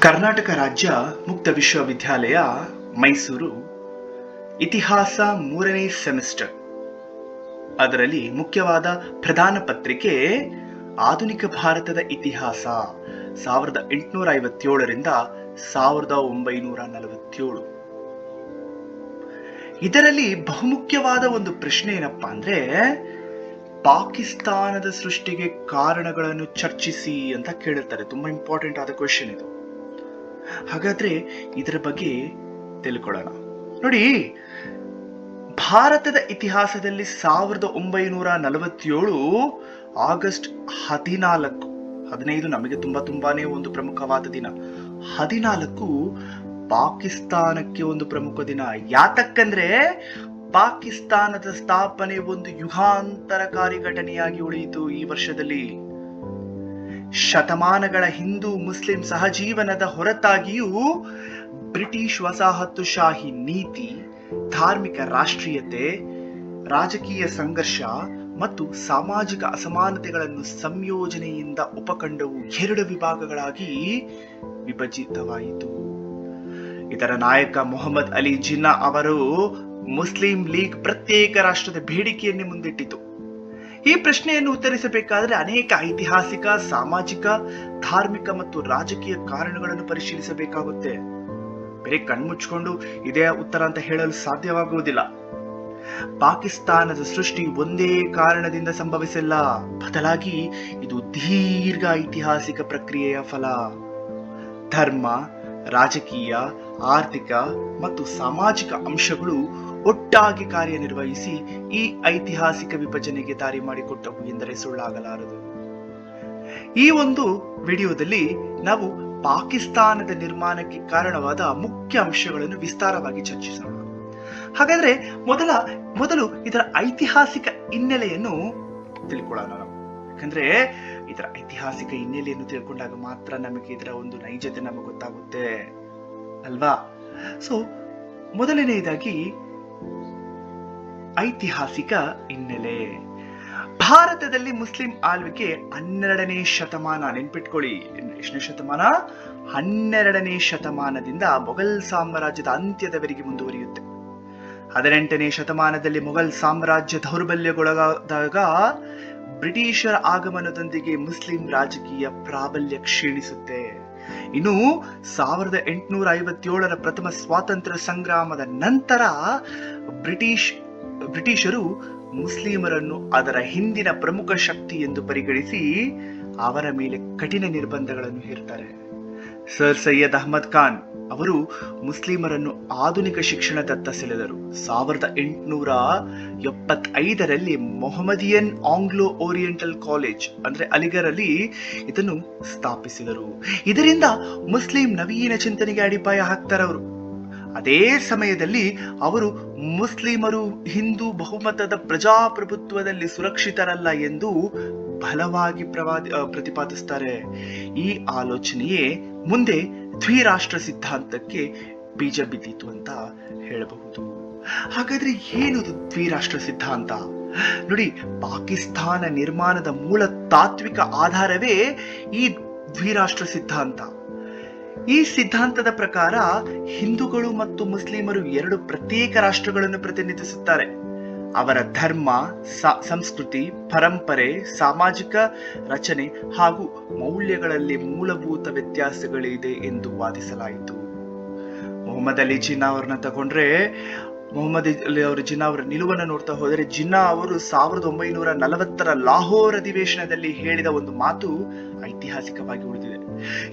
ಕರ್ನಾಟಕ ರಾಜ್ಯ ಮುಕ್ತ ವಿಶ್ವವಿದ್ಯಾಲಯ ಮೈಸೂರು ಇತಿಹಾಸ 3ನೇ ಸೆಮಿಸ್ಟರ್. ಅದರಲ್ಲಿ ಮುಖ್ಯವಾದ ಪ್ರಧಾನ ಪತ್ರಿಕೆ ಆಧುನಿಕ ಭಾರತದ ಇತಿಹಾಸ 1857ರಿಂದ 1947. ಇದರಲ್ಲಿ ಬಹುಮುಖ್ಯವಾದ ಒಂದು ಪ್ರಶ್ನೆ ಏನಪ್ಪಾ ಅಂದ್ರೆ, ಪಾಕಿಸ್ತಾನದ ಸೃಷ್ಟಿಗೆ ಕಾರಣಗಳನ್ನು ಚರ್ಚಿಸಿ ಅಂತ ಕೇಳಿರ್ತಾರೆ. ತುಂಬಾ ಇಂಪಾರ್ಟೆಂಟ್ ಆದ ಕ್ವೆಶ್ಚನ್ ಇದು. ಹಾಗಾದ್ರೆ ಇದರ ಬಗ್ಗೆ ತಿಳ್ಕೊಳ್ಳೋಣ. ನೋಡಿ, ಭಾರತದ ಇತಿಹಾಸದಲ್ಲಿ 1947 ಆಗಸ್ಟ್ 15 ನಮಗೆ ತುಂಬಾನೇ ಒಂದು ಪ್ರಮುಖವಾದ ದಿನ. 14 ಪಾಕಿಸ್ತಾನಕ್ಕೆ ಒಂದು ಪ್ರಮುಖ ದಿನ. ಯಾತಕ್ಕಂದ್ರೆ ಪಾಕಿಸ್ತಾನದ ಸ್ಥಾಪನೆ ಒಂದು ಯುಗಾಂತರಕಾರಿ ಘಟನೆಯಾಗಿ ಉಳಿಯಿತು. ಈ ವರ್ಷದಲ್ಲಿ ಶತಮಾನಗಳ ಹಿಂದೂ ಮುಸ್ಲಿಂ ಸಹಜೀವನದ ಹೊರತಾಗಿಯೂ ಬ್ರಿಟಿಷ್ ವಸಾಹತುಶಾಹಿ ನೀತಿ, ಧಾರ್ಮಿಕ ರಾಷ್ಟ್ರೀಯತೆ, ರಾಜಕೀಯ ಸಂಘರ್ಷ ಮತ್ತು ಸಾಮಾಜಿಕ ಅಸಮಾನತೆಗಳನ್ನು ಸಂಯೋಜನೆಯಿಂದ ಉಪಖಂಡವು 2 ವಿಭಾಗಗಳಾಗಿ ವಿಭಜಿತವಾಯಿತು. ಇದರ ನಾಯಕ ಮೊಹಮ್ಮದ್ ಅಲಿ ಜಿನ್ನಾ ಅವರು ಮುಸ್ಲಿಂ ಲೀಗ್ ಪ್ರತ್ಯೇಕ ರಾಷ್ಟ್ರದ ಬೇಡಿಕೆಯನ್ನೇ ಮುಂದಿಟ್ಟಿತು. ಈ ಪ್ರಶ್ನೆಯನ್ನು ಉತ್ತರಿಸಬೇಕಾದರೆ ಅನೇಕ ಐತಿಹಾಸಿಕ, ಸಾಮಾಜಿಕ, ಧಾರ್ಮಿಕ ಮತ್ತು ರಾಜಕೀಯ ಕಾರಣಗಳನ್ನು ಪರಿಶೀಲಿಸಬೇಕಾಗುತ್ತೆ. ಬರೀ ಕಣ್ಮುಚ್ಕೊಂಡು ಇದೇ ಉತ್ತರ ಅಂತ ಹೇಳಲು ಸಾಧ್ಯವಾಗುವುದಿಲ್ಲ. ಪಾಕಿಸ್ತಾನದ ಸೃಷ್ಟಿ ಒಂದೇ ಕಾರಣದಿಂದ ಸಂಭವಿಸಿಲ್ಲ, ಬದಲಾಗಿ ಇದು ದೀರ್ಘ ಐತಿಹಾಸಿಕ ಪ್ರಕ್ರಿಯೆಯ ಫಲ. ಧರ್ಮ, ರಾಜಕೀಯ, ಆರ್ಥಿಕ ಮತ್ತು ಸಾಮಾಜಿಕ ಅಂಶಗಳು ಒಟ್ಟಾಗಿ ಕಾರ್ಯನಿರ್ವಹಿಸಿ ಈ ಐತಿಹಾಸಿಕ ವಿಭಜನೆಗೆ ದಾರಿ ಮಾಡಿಕೊಟ್ಟವು ಎಂದರೆ ಸುಳ್ಳಾಗಲಾರದು. ಈ ಒಂದು ವಿಡಿಯೋದಲ್ಲಿ ನಾವು ಪಾಕಿಸ್ತಾನದ ನಿರ್ಮಾಣಕ್ಕೆ ಕಾರಣವಾದ ಮುಖ್ಯ ಅಂಶಗಳನ್ನು ವಿಸ್ತಾರವಾಗಿ ಚರ್ಚಿಸೋಣ. ಹಾಗಾದ್ರೆ ಮೊದಲು ಇದರ ಐತಿಹಾಸಿಕ ಹಿನ್ನೆಲೆಯನ್ನು ತಿಳ್ಕೊಳ್ಳೋಣ ನಾವು. ಯಾಕಂದ್ರೆ ಇದರ ಐತಿಹಾಸಿಕ ಹಿನ್ನೆಲೆಯನ್ನು ತಿಳ್ಕೊಂಡಾಗ ಮಾತ್ರ ನಮಗೆ ಇದರ ಒಂದು ನೈಜತೆ ನಮಗೆ ಗೊತ್ತಾಗುತ್ತೆ ಅಲ್ವಾ? ಸೊ ಮೊದಲನೆಯದಾಗಿ ಐತಿಹಾಸಿಕ ಹಿನ್ನೆಲೆ. ಭಾರತದಲ್ಲಿ ಮುಸ್ಲಿಂ ಆಳ್ವಿಕೆ 12ನೇ ಶತಮಾನ. ನೆನ್ಪಿಟ್ಕೊಳ್ಳಿ, ಎಷ್ಟನೇ ಶತಮಾನ? 12ನೇ ಶತಮಾನದಿಂದ ಮೊಘಲ್ ಸಾಮ್ರಾಜ್ಯದ ಅಂತ್ಯದವರೆಗೆ ಮುಂದುವರಿಯುತ್ತೆ. 18ನೇ ಶತಮಾನದಲ್ಲಿ ಮೊಘಲ್ ಸಾಮ್ರಾಜ್ಯ ದೌರ್ಬಲ್ಯಗೊಳಗಾದಾಗ ಬ್ರಿಟಿಷರ ಆಗಮನದೊಂದಿಗೆ ಮುಸ್ಲಿಂ ರಾಜಕೀಯ ಪ್ರಾಬಲ್ಯ ಕ್ಷೀಣಿಸುತ್ತೆ. ಇನ್ನು 1857ರ ಪ್ರಥಮ ಸ್ವಾತಂತ್ರ್ಯ ಸಂಗ್ರಾಮದ ನಂತರ ಬ್ರಿಟಿಷರು ಮುಸ್ಲಿಮರನ್ನು ಅದರ ಹಿಂದಿನ ಪ್ರಮುಖ ಶಕ್ತಿ ಎಂದು ಪರಿಗಣಿಸಿ ಅವರ ಮೇಲೆ ಕಠಿಣ ನಿರ್ಬಂಧಗಳನ್ನು ಹೇರ್ತಾರೆ. ಸರ್ ಸೈಯದ್ ಅಹ್ಮದ್ ಖಾನ್ ಅವರು ಮುಸ್ಲಿಮರನ್ನು ಆಧುನಿಕ ಶಿಕ್ಷಣದತ್ತ ಸೆಳೆದರು. 1875ರಲ್ಲಿ ಮೊಹಮ್ಮದಿಯನ್ ಆಂಗ್ಲೋ ಓರಿಯೆಂಟಲ್ ಕಾಲೇಜ್ ಅಂದ್ರೆ ಅಲಿಗರಲ್ಲಿ ಇದನ್ನು ಸ್ಥಾಪಿಸಿದರು. ಇದರಿಂದ ಮುಸ್ಲಿಂ ನವೀನ ಚಿಂತನೆಗೆ ಅಡಿಪಾಯ ಹಾಕ್ತಾರೆ ಅವರು. ಅದೇ ಸಮಯದಲ್ಲಿ ಅವರು ಮುಸ್ಲಿಮರು ಹಿಂದೂ ಬಹುಮತದ ಪ್ರಜಾಪ್ರಭುತ್ವದಲ್ಲಿ ಸುರಕ್ಷಿತರಲ್ಲ ಎಂದು ಬಲವಾಗಿ ಪ್ರತಿಪಾದಿಸ್ತಾರೆ. ಈ ಆಲೋಚನೆಯೇ ಮುಂದೆ ದ್ವಿರಾಷ್ಟ್ರ ಸಿದ್ಧಾಂತಕ್ಕೆ ಬೀಜ ಬಿದ್ದಿತು ಅಂತ ಹೇಳಬಹುದು. ಹಾಗಾದ್ರೆ ಏನು ದ್ವಿರಾಷ್ಟ್ರ ಸಿದ್ಧಾಂತ? ನೋಡಿ, ಪಾಕಿಸ್ತಾನ ನಿರ್ಮಾಣದ ಮೂಲ ತಾತ್ವಿಕ ಆಧಾರವೇ ಈ ದ್ವಿರಾಷ್ಟ್ರ ಸಿದ್ಧಾಂತ. ಈ ಸಿದ್ಧಾಂತದ ಪ್ರಕಾರ ಹಿಂದೂಗಳು ಮತ್ತು ಮುಸ್ಲಿಮರು 2 ಪ್ರತ್ಯೇಕ ರಾಷ್ಟ್ರಗಳನ್ನು ಪ್ರತಿನಿಧಿಸುತ್ತಾರೆ. ಅವರ ಧರ್ಮ, ಸಂಸ್ಕೃತಿ, ಪರಂಪರೆ, ಸಾಮಾಜಿಕ ರಚನೆ ಹಾಗೂ ಮೌಲ್ಯಗಳಲ್ಲಿ ಮೂಲಭೂತ ವ್ಯತ್ಯಾಸಗಳಿದೆ ಎಂದು ವಾದಿಸಲಾಯಿತು. ಮೊಹಮ್ಮದ್ ಅಲಿ ಜಿನ್ನಾ ಅವರನ್ನ ತಗೊಂಡ್ರೆ, ಮೊಹಮ್ಮದ್ ಅಲಿ ಜಿನ್ನಾ ಅವರ ನಿಲುವನ್ನು ನೋಡ್ತಾ ಹೋದರೆ, ಜಿನ್ನಾ ಅವರು 1940ರ ಲಾಹೋರ್ ಅಧಿವೇಶನದಲ್ಲಿ ಹೇಳಿದ ಒಂದು ಮಾತು ಐತಿಹಾಸಿಕವಾಗಿ ಉಳಿದಿದೆ.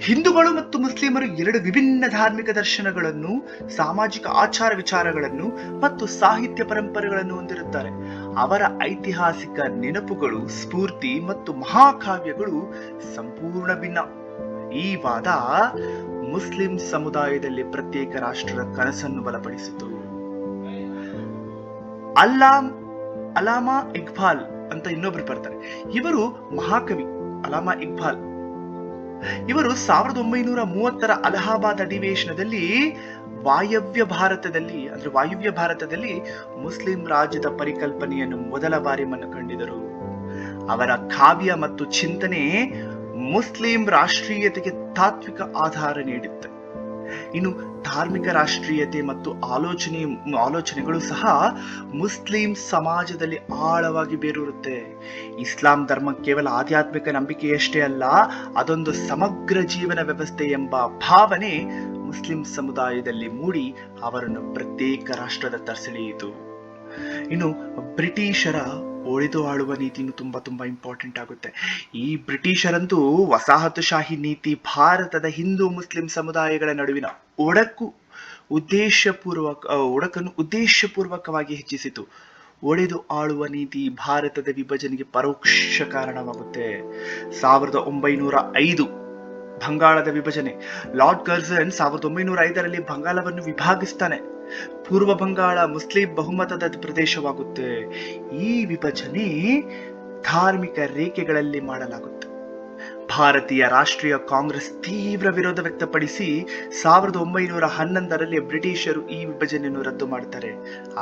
ಹಿಂದೂಗಳು ಮತ್ತು ಮುಸ್ಲಿಮರು 2 ವಿಭಿನ್ನ ಧಾರ್ಮಿಕ ದರ್ಶನಗಳನ್ನು, ಸಾಮಾಜಿಕ ಆಚಾರ ವಿಚಾರಗಳನ್ನು ಮತ್ತು ಸಾಹಿತ್ಯ ಪರಂಪರೆಗಳನ್ನು ಹೊಂದಿರುತ್ತಾರೆ. ಅವರ ಐತಿಹಾಸಿಕ ನೆನಪುಗಳು, ಸ್ಫೂರ್ತಿ ಮತ್ತು ಮಹಾಕಾವ್ಯಗಳು ಸಂಪೂರ್ಣ ಭಿನ್ನ. ಈ ವಾದ ಮುಸ್ಲಿಂ ಸಮುದಾಯದಲ್ಲಿ ಪ್ರತ್ಯೇಕ ರಾಷ್ಟ್ರದ ಕನಸನ್ನು ಬಲಪಡಿಸಿತು. ಅಲಾಮಾ ಇಕ್ಬಾಲ್ ಅಂತ ಇನ್ನೊಬ್ರು ಬರ್ತಾರೆ. ಇವರು ಮಹಾಕವಿ ಅಲಾಮಾ ಇಕ್ಬಾಲ್. ಇವರು 1930ರ ಅಲಹಾಬಾದ್ ಅಧಿವೇಶನದಲ್ಲಿ ವಾಯವ್ಯ ಭಾರತದಲ್ಲಿ ಮುಸ್ಲಿಂ ರಾಜ್ಯದ ಪರಿಕಲ್ಪನೆಯನ್ನು ಮೊದಲ ಬಾರಿ ಮನಗಂಡಿದರು. ಅವರ ಕಾವ್ಯ ಮತ್ತು ಚಿಂತನೆ ಮುಸ್ಲಿಂ ರಾಷ್ಟ್ರೀಯತೆಗೆ ತಾತ್ವಿಕ ಆಧಾರ ನೀಡುತ್ತೆ. ಇನ್ನು ಧಾರ್ಮಿಕ ರಾಷ್ಟ್ರೀಯತೆ ಮತ್ತು ಆಲೋಚನೆಗಳು ಸಹ ಮುಸ್ಲಿಂ ಸಮಾಜದಲ್ಲಿ ಆಳವಾಗಿ ಬೇರೂರುತ್ತೆ. ಇಸ್ಲಾಂ ಧರ್ಮ ಕೇವಲ ಆಧ್ಯಾತ್ಮಿಕ ನಂಬಿಕೆಯಷ್ಟೇ ಅಲ್ಲ, ಅದೊಂದು ಸಮಗ್ರ ಜೀವನ ವ್ಯವಸ್ಥೆ ಎಂಬ ಭಾವನೆ ಮುಸ್ಲಿಂ ಸಮುದಾಯದಲ್ಲಿ ಮೂಡಿ ಅವರನ್ನು ಪ್ರತ್ಯೇಕ ರಾಷ್ಟ್ರದತ್ತ ಸೆಳೆಯಿತು. ಇನ್ನು ಬ್ರಿಟಿಷರ ಒಡೆದು ಆಳುವ ನೀತಿನೂ ತುಂಬಾ ಇಂಪಾರ್ಟೆಂಟ್ ಆಗುತ್ತೆ. ಈ ಬ್ರಿಟಿಷರಂತೂ ವಸಾಹತುಶಾಹಿ ನೀತಿ ಭಾರತದ ಹಿಂದೂ ಮುಸ್ಲಿಂ ಸಮುದಾಯಗಳ ನಡುವಿನ ಒಡಕನ್ನು ಉದ್ದೇಶಪೂರ್ವಕವಾಗಿ ಹೆಚ್ಚಿಸಿತು. ಒಡೆದು ಆಳುವ ನೀತಿ ಭಾರತದ ವಿಭಜನೆಗೆ ಪರೋಕ್ಷ ಕಾರಣವಾಗುತ್ತೆ. 1905 ಬಂಗಾಳದ ವಿಭಜನೆ. ಲಾರ್ಡ್ ಕರ್ಜನ್ 1905ರಲ್ಲಿ ಬಂಗಾಳವನ್ನು ವಿಭಾಗಿಸ್ತಾನೆ. ಪೂರ್ವ ಬಂಗಾಳ ಮುಸ್ಲಿಂ ಬಹುಮತದ ಪ್ರದೇಶವಾಗುತ್ತೆ. ಈ ವಿಭಜನೆ ಧಾರ್ಮಿಕ ರೇಖೆಗಳಲ್ಲಿ ಮಾಡಲಾಗುತ್ತೆ. ಭಾರತೀಯ ರಾಷ್ಟ್ರೀಯ ಕಾಂಗ್ರೆಸ್ ತೀವ್ರ ವಿರೋಧ ವ್ಯಕ್ತಪಡಿಸಿ 1911ರಲ್ಲಿ ಬ್ರಿಟಿಷರು ಈ ವಿಭಜನೆಯನ್ನು ರದ್ದು ಮಾಡ್ತಾರೆ.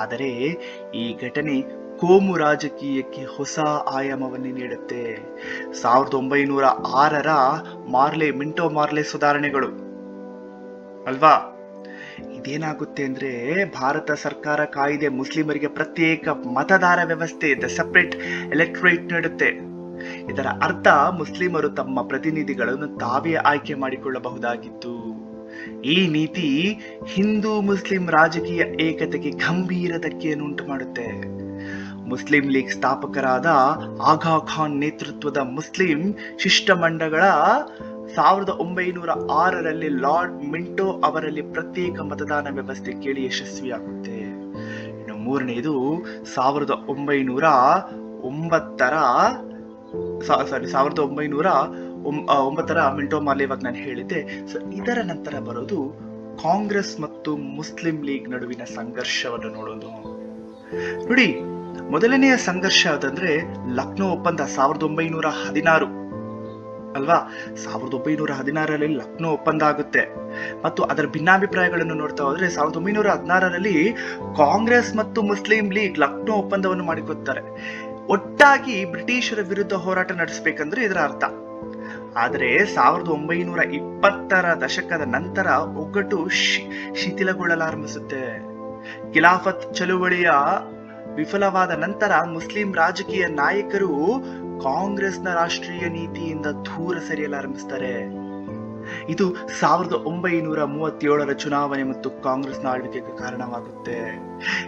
ಆದರೆ ಈ ಘಟನೆ ಕೋಮು ರಾಜಕೀಯಕ್ಕೆ ಹೊಸ ಆಯಾಮವನ್ನು ನೀಡುತ್ತೆ. 1906ರ ಮಿಂಟೋ ಮಾರ್ಲೆ ಸುಧಾರಣೆಗಳು ಅಲ್ವಾ, ಇದೇನಾಗುತ್ತೆ ಅಂದ್ರೆ ಭಾರತ ಸರ್ಕಾರ ಕಾಯ್ದೆ ಮುಸ್ಲಿಮರಿಗೆ ಪ್ರತ್ಯೇಕ ಮತದಾರ ವ್ಯವಸ್ಥೆ, ದ ಸೆಪರೇಟ್ ಎಲೆಕ್ಟರೇಟ್ ನೀಡುತ್ತೆ. ಇದರ ಅರ್ಥ ಮುಸ್ಲಿಮರು ತಮ್ಮ ಪ್ರತಿನಿಧಿಗಳನ್ನು ತಾವೇ ಆಯ್ಕೆ ಮಾಡಿಕೊಳ್ಳಬಹುದಾಗಿತ್ತು. ಈ ನೀತಿ ಹಿಂದೂ ಮುಸ್ಲಿಂ ರಾಜಕೀಯ ಏಕತೆಗೆ ಗಂಭೀರ ಧಕ್ಕೆಯನ್ನು ಉಂಟು ಮಾಡುತ್ತೆ. ಮುಸ್ಲಿಂ ಲೀಗ್ ಸ್ಥಾಪಕರಾದ ಆಗಾ ಖಾನ್ ನೇತೃತ್ವದ ಮುಸ್ಲಿಂ ಶಿಷ್ಟಮಂಡಗಳ 1906ರಲ್ಲಿ ಲಾರ್ಡ್ ಮಿಂಟೋ ಅವರಲ್ಲಿ ಪ್ರತ್ಯೇಕ ಮತದಾನ ವ್ಯವಸ್ಥೆ ಕೇಳಿ ಯಶಸ್ವಿಯಾಗುತ್ತೆ. ಇನ್ನು ಮೂರನೆಯದು 1909ರ ಮಿಂಟೋ ಮಾರ್ಲೆ, ಇವಾಗ ನಾನು ಹೇಳಿದ್ದೆ. ಇದರ ನಂತರ ಬರೋದು ಕಾಂಗ್ರೆಸ್ ಮತ್ತು ಮುಸ್ಲಿಂ ಲೀಗ್ ನಡುವಿನ ಸಂಘರ್ಷವನ್ನು ನೋಡೋದು. ನೋಡಿ, ಮೊದಲನೆಯ ಸಂಘರ್ಷ ಅದಂದ್ರೆ ಲಕ್ನೋ ಒಪ್ಪಂದ 1916 ಅಲ್ವಾ. 1916ರಲ್ಲಿ ಲಕ್ನೋ ಒಪ್ಪಂದ ಆಗುತ್ತೆ. ಮತ್ತು ಅದರ ಭಿನ್ನಾಭಿಪ್ರಾಯಗಳನ್ನು ನೋಡ್ತಾ ಹೋದ್ರೆ 1916ರಲ್ಲಿ ಕಾಂಗ್ರೆಸ್ ಮತ್ತು ಮುಸ್ಲಿಂ ಲೀಗ್ ಲಕ್ನೋ ಒಪ್ಪಂದವನ್ನು ಮಾಡಿಕೊಳ್ತಾರೆ. ಒಟ್ಟಾಗಿ ಬ್ರಿಟಿಷರ ವಿರುದ್ಧ ಹೋರಾಟ ನಡೆಸಬೇಕಂದ್ರೆ ಇದರ ಅರ್ಥ. ಆದರೆ 1920ರ ದಶಕದ ನಂತರ ಒಗ್ಗಟ್ಟು ಶಿಥಿಲಗೊಳ್ಳಲಾರಂಭಿಸುತ್ತೆ. ಖಿಲಾಫತ್ ಚಳುವಳಿಯ ವಿಫಲವಾದ ನಂತರ ಮುಸ್ಲಿಂ ರಾಜಕೀಯ ನಾಯಕರು ಕಾಂಗ್ರೆಸ್ನ ರಾಷ್ಟ್ರೀಯ ನೀತಿಯಿಂದ ದೂರ ಸರಿಯಲಾರಂಭಿಸ್ತಾರೆ. ಇದು 1937ರ ಚುನಾವಣೆ ಮತ್ತು ಕಾಂಗ್ರೆಸ್ನ ಆಳ್ವಿಕೆಗೆ ಕಾರಣವಾಗುತ್ತೆ.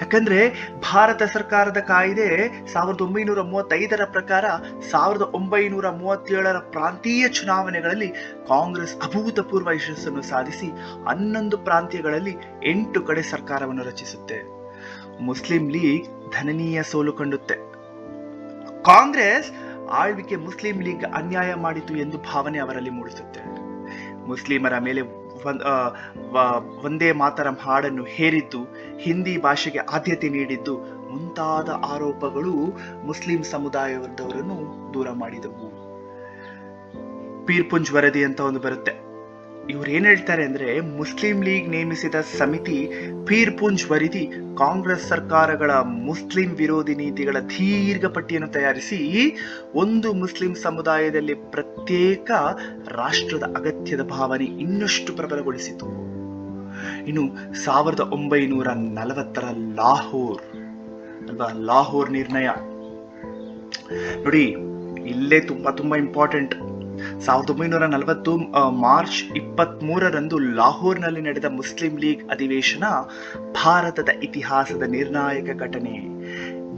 ಯಾಕಂದ್ರೆ ಭಾರತ ಸರ್ಕಾರದ ಕಾಯ್ದೆ 1935ರ ಪ್ರಕಾರ 1937ರ ಪ್ರಾಂತೀಯ ಚುನಾವಣೆಗಳಲ್ಲಿ ಕಾಂಗ್ರೆಸ್ ಅಭೂತಪೂರ್ವ ಯಶಸ್ಸನ್ನು ಸಾಧಿಸಿ 11 ಪ್ರಾಂತ್ಯಗಳಲ್ಲಿ 8 ಕಡೆ ಸರ್ಕಾರವನ್ನು ರಚಿಸುತ್ತೆ. ಮುಸ್ಲಿಂ ಲೀಗ್ ಧನನೀಯ ಸೋಲು ಕಂಡುತ್ತೆ. ಕಾಂಗ್ರೆಸ್ ಆಳ್ವಿಕೆ ಮುಸ್ಲಿಂ ಲೀಗ್ ಅನ್ಯಾಯ ಮಾಡಿತು ಎಂದು ಭಾವನೆ ಅವರಲ್ಲಿ ಮೂಡಿಸುತ್ತೆ. ಮುಸ್ಲಿಮರ ಮೇಲೆ ವಂದೇ ಮಾತರಂ ಹಾಡನ್ನು ಹೇರಿದ್ದು, ಹಿಂದಿ ಭಾಷೆಗೆ ಆದ್ಯತೆ ನೀಡಿದ್ದು ಮುಂತಾದ ಆರೋಪಗಳು ಮುಸ್ಲಿಂ ಸಮುದಾಯದವರನ್ನು ದೂರ ಮಾಡಿದವು. ಪೀರ್ಪುಂಜ್ ವರದಿ ಅಂತ ಒಂದು ಬರುತ್ತೆ. ಇವ್ರು ಏನ್ ಹೇಳ್ತಾರೆ ಅಂದ್ರೆ, ಮುಸ್ಲಿಂ ಲೀಗ್ ನೇಮಿಸಿದ ಸಮಿತಿ ಪೀರ್ಪುಂಜ್ ವರದಿ ಕಾಂಗ್ರೆಸ್ ಸರ್ಕಾರಗಳ ಮುಸ್ಲಿಂ ವಿರೋಧಿ ನೀತಿಗಳ ದೀರ್ಘ ಪಟ್ಟಿಯನ್ನು ತಯಾರಿಸಿ ಒಂದು ಮುಸ್ಲಿಂ ಸಮುದಾಯದಲ್ಲಿ ಪ್ರತ್ಯೇಕ ರಾಷ್ಟ್ರದ ಅಗತ್ಯದ ಭಾವನೆ ಇನ್ನಷ್ಟು ಪ್ರಬಲಗೊಳಿಸಿತು. ಇನ್ನು 1940ರ ಲಾಹೋರ್ ನಿರ್ಣಯ ನೋಡಿ, ಇಲ್ಲೇ ತುಂಬಾ ಇಂಪಾರ್ಟೆಂಟ್. 1940 ಮಾರ್ಚ್ 23ರಂದು ಲಾಹೋರ್ನಲ್ಲಿ ನಡೆದ ಮುಸ್ಲಿಂ ಲೀಗ್ ಅಧಿವೇಶನ ಭಾರತದ ಇತಿಹಾಸದ ನಿರ್ಣಾಯಕ ಘಟನೆ.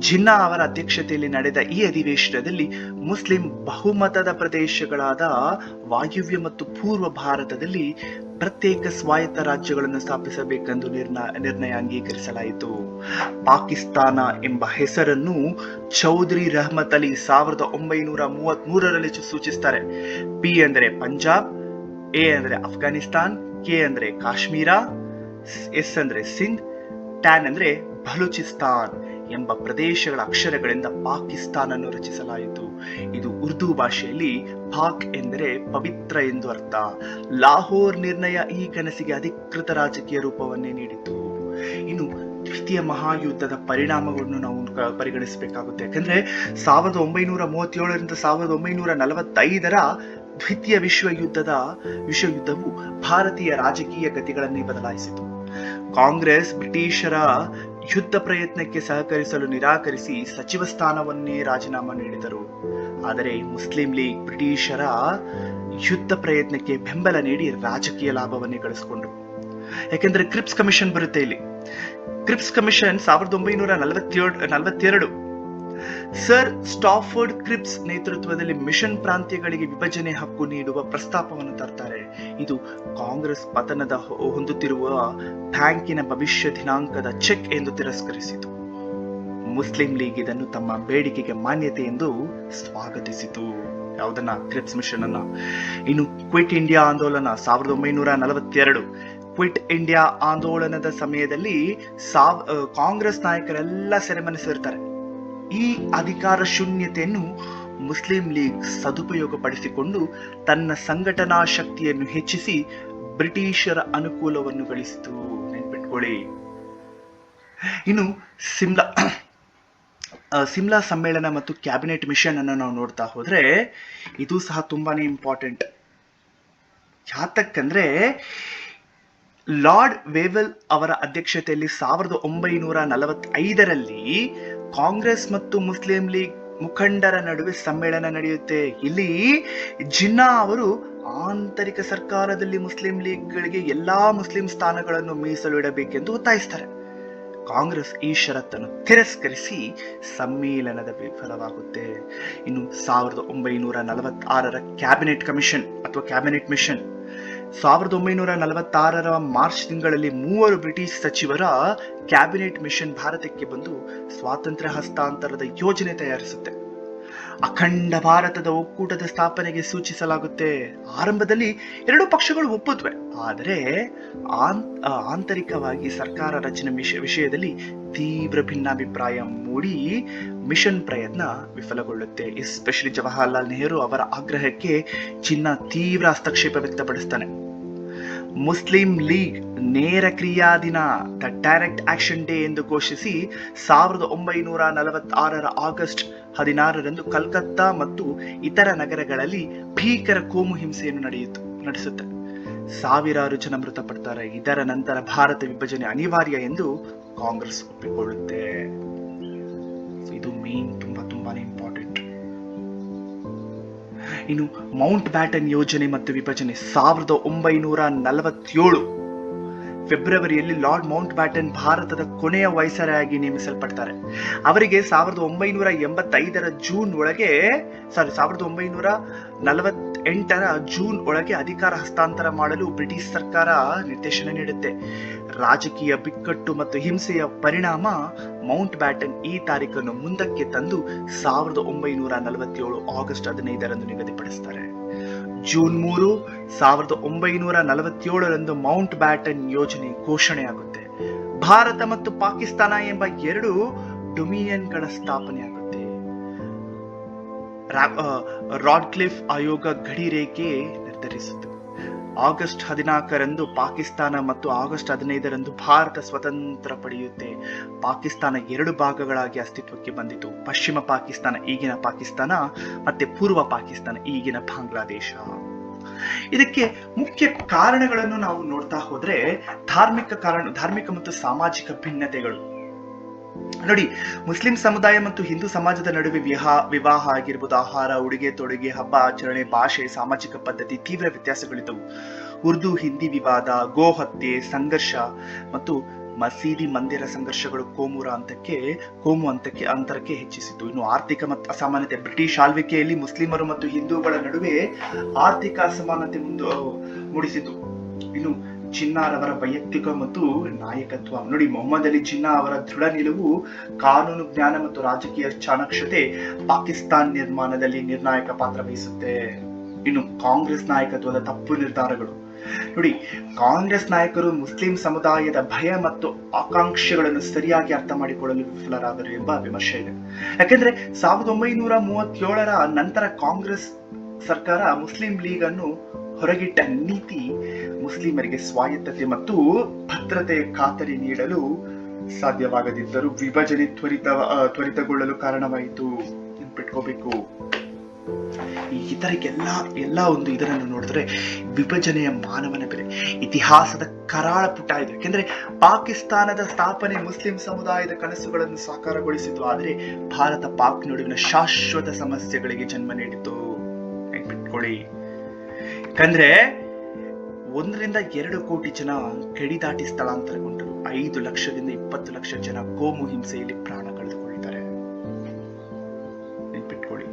ಜಿನ್ನಾ ಅವರ ಅಧ್ಯಕ್ಷತೆಯಲ್ಲಿ ನಡೆದ ಈ ಅಧಿವೇಶನದಲ್ಲಿ ಮುಸ್ಲಿಂ ಬಹುಮತದ ಪ್ರದೇಶಗಳಾದ ವಾಯುವ್ಯ ಮತ್ತು ಪೂರ್ವ ಭಾರತದಲ್ಲಿ ಪ್ರತ್ಯೇಕ ಸ್ವಾಯತ್ತ ರಾಜ್ಯಗಳನ್ನು ಸ್ಥಾಪಿಸಬೇಕೆಂದು ನಿರ್ಣಯ ಅಂಗೀಕರಿಸಲಾಯಿತು. ಪಾಕಿಸ್ತಾನ ಎಂಬ ಹೆಸರನ್ನು ಚೌಧರಿ ರಹಮತ್ ಅಲಿ 1933ರಲ್ಲಿ ಸೂಚಿಸ್ತಾರೆ. ಪಿ ಅಂದರೆ ಪಂಜಾಬ್, ಎ ಅಂದರೆ ಅಫ್ಘಾನಿಸ್ತಾನ್, ಕೆ ಅಂದರೆ ಕಾಶ್ಮೀರ, ಎಸ್ ಅಂದರೆ ಸಿಂಧ್, ಟ್ಯಾನ್ ಅಂದರೆ ಬಲೂಚಿಸ್ತಾನ್ ಎಂಬ ಪ್ರದೇಶಗಳ ಅಕ್ಷರಗಳಿಂದ ಪಾಕಿಸ್ತಾನನ್ನು ರಚಿಸಲಾಯಿತು. ಇದು ಉರ್ದು ಭಾಷೆಯಲ್ಲಿ ಪಾಕ್ ಎಂದರೆ ಪವಿತ್ರ ಎಂದು ಅರ್ಥ. ಲಾಹೋರ್ ನಿರ್ಣಯ ಈ ಕನಸಿಗೆ ಅಧಿಕೃತ ರಾಜಕೀಯ ರೂಪವನ್ನೇ ನೀಡಿತು. ಇನ್ನು ದ್ವಿತೀಯ ಮಹಾಯುದ್ಧದ ಪರಿಣಾಮಗಳನ್ನು ನಾವು ಪರಿಗಣಿಸಬೇಕಾಗುತ್ತೆ. ಯಾಕಂದ್ರೆ 1937ರಿಂದ 1945ರ ದ್ವಿತೀಯ ವಿಶ್ವಯುದ್ಧವು ಭಾರತೀಯ ರಾಜಕೀಯ ಗತಿಗಳನ್ನೇ ಬದಲಾಯಿಸಿತು. ಕಾಂಗ್ರೆಸ್ ಬ್ರಿಟಿಷರ ಯುದ್ಧ ಪ್ರಯತ್ನಕ್ಕೆ ಸಹಕರಿಸಲು ನಿರಾಕರಿಸಿ ಸಚಿವ ಸ್ಥಾನವನ್ನೇ ರಾಜೀನಾಮೆ ನೀಡಿದರು. ಆದರೆ ಮುಸ್ಲಿಂ ಲೀಗ್ ಬ್ರಿಟಿಷರ ಯುದ್ಧ ಪ್ರಯತ್ನಕ್ಕೆ ಬೆಂಬಲ ನೀಡಿ ರಾಜಕೀಯ ಲಾಭವನ್ನೇ ಗಳಿಸಿಕೊಂಡ್ರು. ಯಾಕೆಂದ್ರೆ ಕ್ರಿಪ್ಸ್ ಕಮಿಷನ್ ಬರುತ್ತೆ ಇಲ್ಲಿ. Creeps commission 1942 sir Stafford creeps ನೇತೃತ್ವದಲ್ಲಿ ಮಿಷನ್ ಪ್ರಾಂತ್ಯಗಳಿಗೆ ವಿಭಜನೆ ಹಕ್ಕು ನೀಡುವ ಪ್ರಸ್ತಾಪವನ್ನು ತರ್ತಾರೆ. ಇದು ಕಾಂಗ್ರೆಸ್ ಪತನದ ಹೊಂದುತ್ತಿರುವ ಬ್ಯಾಂಕಿನ ಭವಿಷ್ಯ ದಿನಾಂಕದ ಚೆಕ್ ಎಂದು ತಿರಸ್ಕರಿಸಿತು. ಮುಸ್ಲಿಂ ಲೀಗ್ ಇದನ್ನು ತಮ್ಮ ಬೇಡಿಕೆಗೆ ಮಾನ್ಯತೆ ಎಂದು ಸ್ವಾಗತಿಸಿತು. ಯಾವುದನ್ನ? ಕ್ರಿಪ್ಸ್ ಮಿಷನ್ ಅನ್ನ. ಇನ್ನು ಕ್ವಿಟ್ ಇಂಡಿಯಾ ಆಂದೋಲನ 1942. ಕ್ವಿಟ್ ಇಂಡಿಯಾ ಆಂದೋಲನದ ಸಮಯದಲ್ಲಿ ಕಾಂಗ್ರೆಸ್ ನಾಯಕರೆಲ್ಲ ಸೆರೆಮನಿಸಿರ್ತಾರೆ. ಈ ಅಧಿಕಾರ ಶೂನ್ಯತೆಯನ್ನು ಮುಸ್ಲಿಂ ಲೀಗ್ ಸದುಪಯೋಗ ಪಡಿಸಿಕೊಂಡು ತನ್ನ ಸಂಘಟನಾ ಶಕ್ತಿಯನ್ನು ಹೆಚ್ಚಿಸಿ ಬ್ರಿಟಿಷರ ಅನುಕೂಲವನ್ನು ಗಳಿಸಿತು. ನೆನ್ಪಿಟ್ಕೊಳ್ಳಿ. ಇನ್ನು ಸಿಮ್ಲಾ ಸಮ್ಮೇಳನ ಮತ್ತು ಕ್ಯಾಬಿನೆಟ್ ಮಿಷನ್ ಅನ್ನು ನಾವು ನೋಡ್ತಾ ಹೋದ್ರೆ ಇದು ಸಹ ತುಂಬಾನೇ ಇಂಪಾರ್ಟೆಂಟ್. ಯಾತಕ್ಕಂದ್ರೆ ಲಾರ್ಡ್ ವೇವೆಲ್ ಅವರ ಅಧ್ಯಕ್ಷತೆಯಲ್ಲಿ 1945ರಲ್ಲಿ ಕಾಂಗ್ರೆಸ್ ಮತ್ತು ಮುಸ್ಲಿಂ ಲೀಗ್ ಮುಖಂಡರ ನಡುವೆ ಸಮ್ಮೇಳನ ನಡೆಯುತ್ತೆ. ಇಲ್ಲಿ ಜಿನ್ನಾ ಅವರು ಆಂತರಿಕ ಸರ್ಕಾರದಲ್ಲಿ ಮುಸ್ಲಿಂ ಲೀಗ್ಗಳಿಗೆ ಎಲ್ಲಾ ಮುಸ್ಲಿಂ ಸ್ಥಾನಗಳನ್ನು ಮೀಸಲು ಇಡಬೇಕೆಂದು ಒತ್ತಾಯಿಸ್ತಾರೆ. ಕಾಂಗ್ರೆಸ್ ಈ ಷರತ್ತನ್ನು ತಿರಸ್ಕರಿಸಿ ಸಮ್ಮೇಳನದ ವಿಫಲವಾಗುತ್ತೆ. ಇನ್ನು 1946ರ ಕ್ಯಾಬಿನೆಟ್ ಕಮಿಷನ್ ಅಥವಾ ಕ್ಯಾಬಿನೆಟ್ ಮಿಷನ್ 1946ರ ಮಾರ್ಚ್ ತಿಂಗಳಲ್ಲಿ 3 ಬ್ರಿಟಿಷ್ ಸಚಿವರ ಕ್ಯಾಬಿನೆಟ್ ಮಿಷನ್ ಭಾರತಕ್ಕೆ ಬಂದು ಸ್ವಾತಂತ್ರ್ಯ ಹಸ್ತಾಂತರದ ಯೋಜನೆ ತಯಾರಿಸುತ್ತೆ. ಅಖಂಡ ಭಾರತದ ಒಕ್ಕೂಟದ ಸ್ಥಾಪನೆಗೆ ಸೂಚಿಸಲಾಗುತ್ತೆ. ಆರಂಭದಲ್ಲಿ 2 ಪಕ್ಷಗಳು ಒಪ್ಪುತ್ತವೆ, ಆದರೆ ಆಂತರಿಕವಾಗಿ ಸರ್ಕಾರ ರಚನೆ ವಿಷಯದಲ್ಲಿ ತೀವ್ರ ಭಿನ್ನಾಭಿಪ್ರಾಯ ಮೂಡಿ ಮಿಷನ್ ಪ್ರಯತ್ನ ವಿಫಲಗೊಳ್ಳುತ್ತೆ. ಎಸ್ಪೆಷಲಿ ಜವಾಹರ್ಲಾಲ್ ನೆಹರು ಅವರ ಆಗ್ರಹಕ್ಕೆ ಜಿನ್ನಾ ತೀವ್ರ ಹಸ್ತಕ್ಷೇಪ ವ್ಯಕ್ತಪಡಿಸ್ತಾನೆ. ಮುಸ್ಲಿಂ ಲೀಗ್ ನೇರ ಕ್ರಿಯಾ ದಿನ ದ ಡೈರೆಕ್ಟ್ ಆಕ್ಷನ್ ಡೇ ಎಂದು ಘೋಷಿಸಿ 1946ರ ಆಗಸ್ಟ್ 16ರಂದು ಕಲ್ಕತ್ತಾ ಮತ್ತು ಇತರ ನಗರಗಳಲ್ಲಿ ಭೀಕರ ಕೋಮು ಹಿಂಸೆಯನ್ನು ನಡೆಸುತ್ತೆ. ಸಾವಿರಾರು ಜನ ಮೃತಪಡ್ತಾರೆ. ಇದರ ನಂತರ ಭಾರತ ವಿಭಜನೆ ಅನಿವಾರ್ಯ ಎಂದು ಕಾಂಗ್ರೆಸ್ ಒಪ್ಪಿಕೊಳ್ಳುತ್ತೆ. ಇದು ಮೇನ್ ತುಂಬಾನೇ ಇಂಪಾರ್ಟೆಂಟ್. ಇನ್ನು ಮೌಂಟ್ ಬ್ಯಾಟನ್ ಯೋಜನೆ ಮತ್ತು ವಿಭಜನೆ 1947 ಫೆಬ್ರವರಿಯಲ್ಲಿ ಲಾರ್ಡ್ ಮೌಂಟ್ ಬ್ಯಾಟನ್ ಭಾರತದ ಕೊನೆಯ ವೈಸರಾಯ್ ಆಗಿ ನೇಮಿಸಲ್ಪಡ್ತಾರೆ. ಅವರಿಗೆ 1948ರ ಜೂನ್ ಒಳಗೆ 1948ರ ಜೂನ್ ಒಳಗೆ ಅಧಿಕಾರ ಹಸ್ತಾಂತರ ಮಾಡಲು ಬ್ರಿಟಿಷ್ ಸರ್ಕಾರ ನಿರ್ದೇಶನ ನೀಡುತ್ತೆ. ರಾಜಕೀಯ ಬಿಕ್ಕಟ್ಟು ಮತ್ತು ಹಿಂಸೆಯ ಪರಿಣಾಮ ಮೌಂಟ್ ಬ್ಯಾಟನ್ ಈ ತಾರೀಖನ್ನು ಮುಂದಕ್ಕೆ ತಂದು 1947 ಆಗಸ್ಟ್ 15ರಂದು ನಿಗದಿಪಡಿಸ್ತಾರೆ. ಜೂನ್ 3, 1947ರಂದು ಮೌಂಟ್ ಬ್ಯಾಟನ್ ಯೋಜನೆ ಘೋಷಣೆಯಾಗುತ್ತೆ. ಭಾರತ ಮತ್ತು ಪಾಕಿಸ್ತಾನ ಎಂಬ 2 ಡೊಮಿನಿಯನ್ಗಳ ಸ್ಥಾಪನೆಯಾಗುತ್ತೆ. ರಾಡ್ಕ್ಲಿಫ್ ಆಯೋಗ ಗಡಿ ರೇಖೆ ನಿರ್ಧರಿಸಿತು. ಆಗಸ್ಟ್ 14ರಂದು ಪಾಕಿಸ್ತಾನ ಮತ್ತು ಆಗಸ್ಟ್ 15ರಂದು ಭಾರತ ಸ್ವತಂತ್ರ ಪಡೆಯುತ್ತೆ. ಪಾಕಿಸ್ತಾನ 2 ಭಾಗಗಳಾಗಿ ಅಸ್ತಿತ್ವಕ್ಕೆ ಬಂದಿತು. ಪಶ್ಚಿಮ ಪಾಕಿಸ್ತಾನ, ಈಗಿನ ಪಾಕಿಸ್ತಾನ, ಮತ್ತೆ ಪೂರ್ವ ಪಾಕಿಸ್ತಾನ, ಈಗಿನ ಬಾಂಗ್ಲಾದೇಶ. ಇದಕ್ಕೆ ಮುಖ್ಯ ಕಾರಣಗಳನ್ನು ನಾವು ನೋಡ್ತಾ ಹೋದ್ರೆ ಧಾರ್ಮಿಕ ಮತ್ತು ಸಾಮಾಜಿಕ ಭಿನ್ನತೆಗಳು ನೋಡಿ. ಮುಸ್ಲಿಂ ಸಮುದಾಯ ಮತ್ತು ಹಿಂದೂ ಸಮಾಜದ ನಡುವೆ ವಿವಾಹ ಆಗಿರ್ಬೋದು, ಆಹಾರ, ಉಡುಗೆ ತೊಡುಗೆ, ಹಬ್ಬ ಆಚರಣೆ, ಭಾಷೆ, ಸಾಮಾಜಿಕ ಪದ್ಧತಿ ತೀವ್ರ ವ್ಯತ್ಯಾಸಗಳಿದ್ದವು. ಉರ್ದು ಹಿಂದಿ ವಿವಾದ, ಗೋ ಹತ್ಯೆ, ಸಂಘರ್ಷ ಮತ್ತು ಮಸೀದಿ ಮಂದಿರ ಸಂಘರ್ಷಗಳು ಕೋಮು ಅಂತರಕ್ಕೆ ಹೆಚ್ಚಿಸಿತು. ಇನ್ನು ಆರ್ಥಿಕ ಮತ್ತು ಅಸಮಾನತೆ. ಬ್ರಿಟಿಷ್ ಆಳ್ವಿಕೆಯಲ್ಲಿ ಮುಸ್ಲಿಮರು ಮತ್ತು ಹಿಂದೂಗಳ ನಡುವೆ ಆರ್ಥಿಕ ಅಸಮಾನತೆ ಮೂಡಿಸಿತು. ಇನ್ನು ಜಿನ್ನಾರವರ ವೈಯಕ್ತಿಕ ಮತ್ತು ನಾಯಕತ್ವ ನೋಡಿ. ಮೊಹಮ್ಮದ್ ಅಲಿ ಜಿನ್ನಾ ಅವರ ದೃಢ ನಿಲುವು, ಕಾನೂನು ಜ್ಞಾನ ಮತ್ತು ರಾಜಕೀಯ ಚಾಣಾಕ್ಷತೆ ಪಾಕಿಸ್ತಾನ್ ನಿರ್ಮಾಣದಲ್ಲಿ ನಿರ್ಣಾಯಕ ಪಾತ್ರ ವಹಿಸುತ್ತೆ. ಇನ್ನು ಕಾಂಗ್ರೆಸ್ ನಾಯಕತ್ವದ ತಪ್ಪು ನಿರ್ಧಾರಗಳು ನೋಡಿ. ಕಾಂಗ್ರೆಸ್ ನಾಯಕರು ಮುಸ್ಲಿಂ ಸಮುದಾಯದ ಭಯ ಮತ್ತು ಆಕಾಂಕ್ಷೆಗಳನ್ನು ಸರಿಯಾಗಿ ಅರ್ಥ ಮಾಡಿಕೊಳ್ಳಲು ವಿಫಲರಾದರು ಎಂಬ ವಿಮರ್ಶೆ ಇದೆ. ಯಾಕೆಂದ್ರೆ 1937ರ ನಂತರ ಕಾಂಗ್ರೆಸ್ ಸರ್ಕಾರ ಮುಸ್ಲಿಂ ಲೀಗ್ ಅನ್ನು ಹೊರಗಿಟ್ಟ ನೀತಿ ಮುಸ್ಲಿಮರಿಗೆ ಸ್ವಾಯತ್ತತೆ ಮತ್ತು ಭದ್ರತೆಯ ಖಾತರಿ ನೀಡಲು ಸಾಧ್ಯವಾಗದಿದ್ದರೂ ವಿಭಜನೆ ತ್ವರಿತಗೊಳ್ಳಲು ಕಾರಣವಾಯಿತು. ನೆನ್ಪಿಟ್ಕೋಬೇಕು. ಈ ತರ ಎಲ್ಲ ಒಂದು ಇದನ್ನು ನೋಡಿದ್ರೆ ವಿಭಜನೆಯ ಮಾನವನ ಬೆಲೆ ಇತಿಹಾಸದ ಕರಾಳ ಪುಟ ಇದೆ. ಯಾಕೆಂದ್ರೆ ಪಾಕಿಸ್ತಾನದ ಸ್ಥಾಪನೆ ಮುಸ್ಲಿಂ ಸಮುದಾಯದ ಕನಸುಗಳನ್ನು ಸಾಕಾರಗೊಳಿಸಿತು, ಆದರೆ ಭಾರತ ಪಾಕ್ ನಡುವಿನ ಶಾಶ್ವತ ಸಮಸ್ಯೆಗಳಿಗೆ ಜನ್ಮ ನೀಡಿತು. ನೆನ್ಪಿಟ್ಕೊಳ್ಳಿ. ಯಾಕಂದ್ರೆ 1-2 ಕೋಟಿ ಜನ ಗಡಿ ದಾಟಿ ಸ್ಥಳಾಂತರಗೊಂಡರು. 5 ಲಕ್ಷದಿಂದ 20 ಲಕ್ಷ ಜನ ಕೋಮು ಹಿಂಸೆಯಲ್ಲಿ ಪ್ರಾಣ ಕಳೆದುಕೊಳ್ತಾರೆ. ನೆನ್ಪಿಟ್ಕೊಳ್ಳಿ.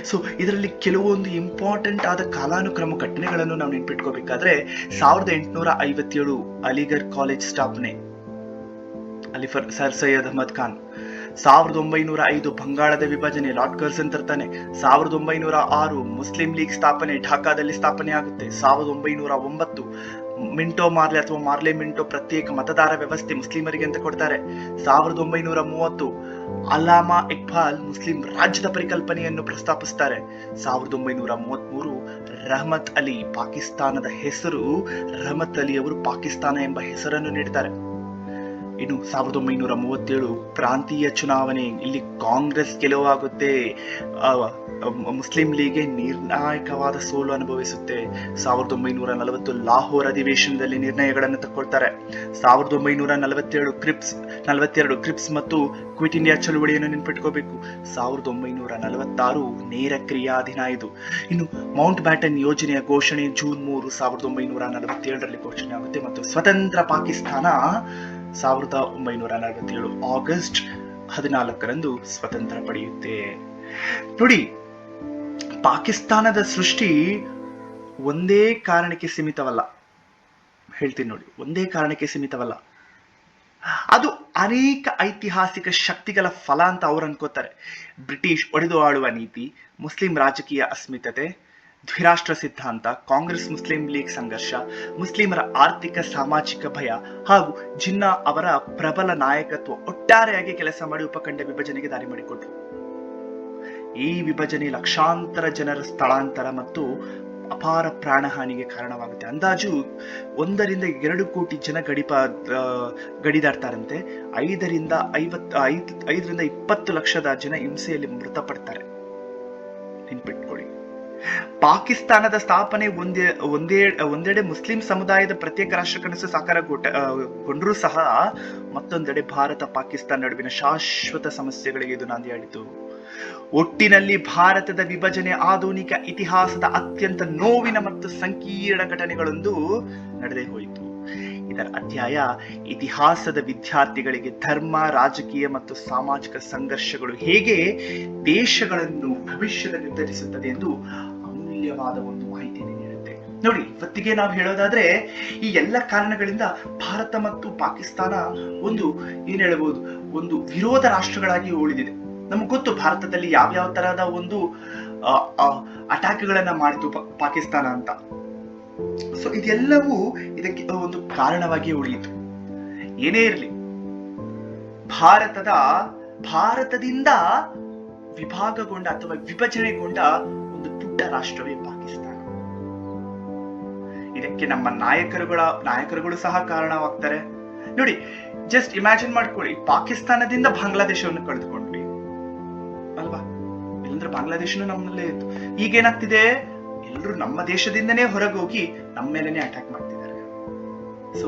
ಸೊ ಇದರಲ್ಲಿ ಕೆಲವೊಂದು ಇಂಪಾರ್ಟೆಂಟ್ ಆದ ಕಾಲಾನುಕ್ರಮ ಘಟನೆಗಳನ್ನು ನಾವು ನೆನ್ಪಿಟ್ಕೋಬೇಕಾದ್ರೆ 1857 ಅಲಿಗಢ್ ಕಾಲೇಜ್ ಸ್ಥಾಪನೆ, ಅಲಿಫರ್ ಸರ್ ಸೈಯದ್ ಅಹಮದ್ ಖಾನ್. 1905 ಬಂಗಾಳದ ವಿಭಜನೆ, ಲಾರ್ಡ್ ಕರ್ಸನ್ ತರ್ತಾನೆ. 1906 ಮುಸ್ಲಿಂ ಲೀಗ್ ಸ್ಥಾಪನೆ, ಢಾಕಾದಲ್ಲಿ ಸ್ಥಾಪನೆ ಆಗುತ್ತೆ. 1909 ಮಿಂಟೋ ಮಾರ್ಲೆ ಅಥವಾ ಮಾರ್ಲೆ ಮಿಂಟೋ ಪ್ರತ್ಯೇಕ ಮತದಾರ ವ್ಯವಸ್ಥೆ ಮುಸ್ಲಿಮರಿಗೆ ಅಂತ ಕೊಡ್ತಾರೆ. 1930 ಅಲಾಮಾ ಇಕ್ಬಾಲ್ ಮುಸ್ಲಿಂ ರಾಜ್ಯದ ಪರಿಕಲ್ಪನೆಯನ್ನು ಪ್ರಸ್ತಾಪಿಸ್ತಾರೆ. 1933 ರಹಮತ್ ಅಲಿ, ಪಾಕಿಸ್ತಾನದ ಹೆಸರು ರಹಮತ್ ಅಲಿ ಅವರು ಪಾಕಿಸ್ತಾನ ಎಂಬ ಹೆಸರನ್ನು ನೀಡ್ತಾರೆ. ಇನ್ನು 1937 ಪ್ರಾಂತೀಯ ಚುನಾವಣೆ, ಇಲ್ಲಿ ಕಾಂಗ್ರೆಸ್ ಗೆಲುವಾಗುತ್ತೆ, ಮುಸ್ಲಿಂ ಲೀಗ್ಗೆ ನಿರ್ಣಾಯಕವಾದ ಸೋಲು ಅನುಭವಿಸುತ್ತೆ. 1940 ಲಾಹೋರ್ ಅಧಿವೇಶನದಲ್ಲಿ ನಿರ್ಣಯಗಳನ್ನು ತಕ್ಕೊಳ್ತಾರೆ. 1942 ಕ್ರಿಪ್ಸ್ ಮತ್ತು ಕ್ವಿಟ್ ಇಂಡಿಯಾ ಚಳುವಳಿಯನ್ನು ನೆನ್ಪಿಟ್ಕೋಬೇಕು. 1946 ನೇರ ಕ್ರಿಯಾಧೀನ ಇದು. ಇನ್ನು ಮೌಂಟ್ ಬ್ಯಾಟನ್ ಯೋಜನೆಯ ಘೋಷಣೆ ಜೂನ್ 3, 1947 ಘೋಷಣೆ ಆಗುತ್ತೆ ಮತ್ತು ಸ್ವತಂತ್ರ ಪಾಕಿಸ್ತಾನ 1947 ಆಗಸ್ಟ್ 14 ಸ್ವತಂತ್ರ ಪಡೆಯುತ್ತೆ. ನೋಡಿ, ಪಾಕಿಸ್ತಾನದ ಸೃಷ್ಟಿ ಒಂದೇ ಕಾರಣಕ್ಕೆ ಸೀಮಿತವಲ್ಲ. ಹೇಳ್ತೀನಿ ನೋಡಿ, ಒಂದೇ ಕಾರಣಕ್ಕೆ ಸೀಮಿತವಲ್ಲ, ಅದು ಅನೇಕ ಐತಿಹಾಸಿಕ ಶಕ್ತಿಗಳ ಫಲ ಅಂತ ಅವ್ರು ಅನ್ಕೋತಾರೆ. ಬ್ರಿಟಿಷ್ ಒಡೆದು ಆಳುವ ನೀತಿ, ಮುಸ್ಲಿಂ ರಾಜಕೀಯ ಅಸ್ಮಿತತೆ, ದ್ವಿರಾಷ್ಟ್ರ ಸಿದ್ಧಾಂತ, ಕಾಂಗ್ರೆಸ್ ಮುಸ್ಲಿಂ ಲೀಗ್ ಸಂಘರ್ಷ, ಮುಸ್ಲಿಮರ ಆರ್ಥಿಕ ಸಾಮಾಜಿಕ ಭಯ ಹಾಗೂ ಜಿನ್ನಾ ಅವರ ಪ್ರಬಲ ನಾಯಕತ್ವ ಒಟ್ಟಾರೆಯಾಗಿ ಕೆಲಸ ಮಾಡಿ ಉಪಖಂಡ ವಿಭಜನೆಗೆ ದಾರಿ ಮಾಡಿಕೊಟ್ರು. ಈ ವಿಭಜನೆ ಲಕ್ಷಾಂತರ ಜನರ ಸ್ಥಳಾಂತರ ಮತ್ತು ಅಪಾರ ಪ್ರಾಣಹಾನಿಗೆ ಕಾರಣವಾಗುತ್ತೆ. ಅಂದಾಜು 1-2 ಕೋಟಿ ಜನ ಗಡಿ ದಾಟ್ತಾರಂತೆ. 5-20 ಲಕ್ಷದ ಜನ ಹಿಂಸೆಯಲ್ಲಿ ಮೃತಪಡ್ತಾರೆ. ನೆನ್ಪಿಟ್ಕೊಳ್ಳಿ. ಪಾಕಿಸ್ತಾನದ ಸ್ಥಾಪನೆ ಒಂದೆಡೆ ಮುಸ್ಲಿಂ ಸಮುದಾಯದ ಪ್ರತ್ಯೇಕ ರಾಷ್ಟ್ರ ಕನಸು ಸಾಕಾರಗೊಂಡರೂ ಸಹ ಮತ್ತೊಂದೆಡೆ ಭಾರತ ಪಾಕಿಸ್ತಾನ ನಡುವಿನ ಶಾಶ್ವತ ಸಮಸ್ಯೆಗಳಿಗೆ ಇದು ನಾಂದಿಯಾಡಿತು. ಒಟ್ಟಿನಲ್ಲಿ ಭಾರತದ ವಿಭಜನೆ ಆಧುನಿಕ ಇತಿಹಾಸದ ಅತ್ಯಂತ ನೋವಿನ ಮತ್ತು ಸಂಕೀರ್ಣ ಘಟನೆಗಳೊಂದು ನಡೆದೇ ಹೋಯಿತು. ಇದರ ಅಧ್ಯಾಯ ಇತಿಹಾಸದ ವಿದ್ಯಾರ್ಥಿಗಳಿಗೆ ಧರ್ಮ, ರಾಜಕೀಯ ಮತ್ತು ಸಾಮಾಜಿಕ ಸಂಘರ್ಷಗಳು ಹೇಗೆ ದೇಶಗಳನ್ನು ಭವಿಷ್ಯದ ನಿರ್ಧರಿಸುತ್ತದೆ ಎಂದು ಅಮೂಲ್ಯವಾದ ಒಂದು ಮಾಹಿತಿಯನ್ನು ನೀಡುತ್ತೆ. ನೋಡಿ, ಇವತ್ತಿಗೆ ನಾವು ಹೇಳೋದಾದ್ರೆ ಈ ಎಲ್ಲ ಕಾರಣಗಳಿಂದ ಭಾರತ ಮತ್ತು ಪಾಕಿಸ್ತಾನ ಒಂದು ಹೇಳ್ಬಹುದು, ಒಂದು ವಿರೋಧ ರಾಷ್ಟ್ರಗಳಾಗಿ ಉಳಿದಿದೆ. ನಮ್ಗೆ ಗೊತ್ತು ಭಾರತದಲ್ಲಿ ಯಾವ್ಯಾವ ತರಹದ ಒಂದು ಅಟ್ಯಾಕ್ಗಳನ್ನ ಮಾಡಿತು ಪಾಕಿಸ್ತಾನ ಅಂತ. ಸೊ ಇದೆಲ್ಲವೂ ಇದಕ್ಕೆ ಒಂದು ಕಾರಣವಾಗಿ ಉಳಿಯಿತು. ಏನೇ ಇರಲಿ, ಭಾರತದಿಂದ ವಿಭಾಗಗೊಂಡ ಅಥವಾ ವಿಭಜನೆಗೊಂಡ ಒಂದು ಪುಟ್ಟ ರಾಷ್ಟ್ರವೇ ಪಾಕಿಸ್ತಾನ. ಇದಕ್ಕೆ ನಮ್ಮ ನಾಯಕರುಗಳು ಸಹ ಕಾರಣವಾಗ್ತಾರೆ. ನೋಡಿ, ಜಸ್ಟ್ ಇಮ್ಯಾಜಿನ್ ಮಾಡ್ಕೊಳ್ಳಿ, ಪಾಕಿಸ್ತಾನದಿಂದ ಬಾಂಗ್ಲಾದೇಶವನ್ನು ಕಳೆದುಕೊಂಡ್ವಿ ಅಲ್ವಾ? ಇಲ್ಲಂದ್ರೆ ಬಾಂಗ್ಲಾದೇಶನು ನಮ್ಮಲ್ಲೇ ಇತ್ತು. ಈಗೇನಾಗ್ತಿದೆ, ಎಲ್ಲರೂ ನಮ್ಮ ದೇಶದಿಂದನೇ ಹೊರಗೆ ಹೋಗಿ ನಮ್ಮ ಮೇಲೆನೆ ಅಟ್ಯಾಕ್ ಮಾಡ್ತಿದ್ದಾರೆ. ಸೊ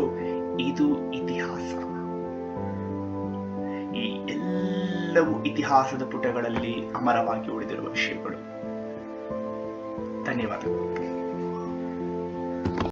ಇದು ಇತಿಹಾಸ. ಈ ಎಲ್ಲವೂ ಇತಿಹಾಸದ ಪುಟಗಳಲ್ಲಿ ಅಮರವಾಗಿ ಉಳಿದಿರುವ ವಿಷಯಗಳು. ಧನ್ಯವಾದಗಳು.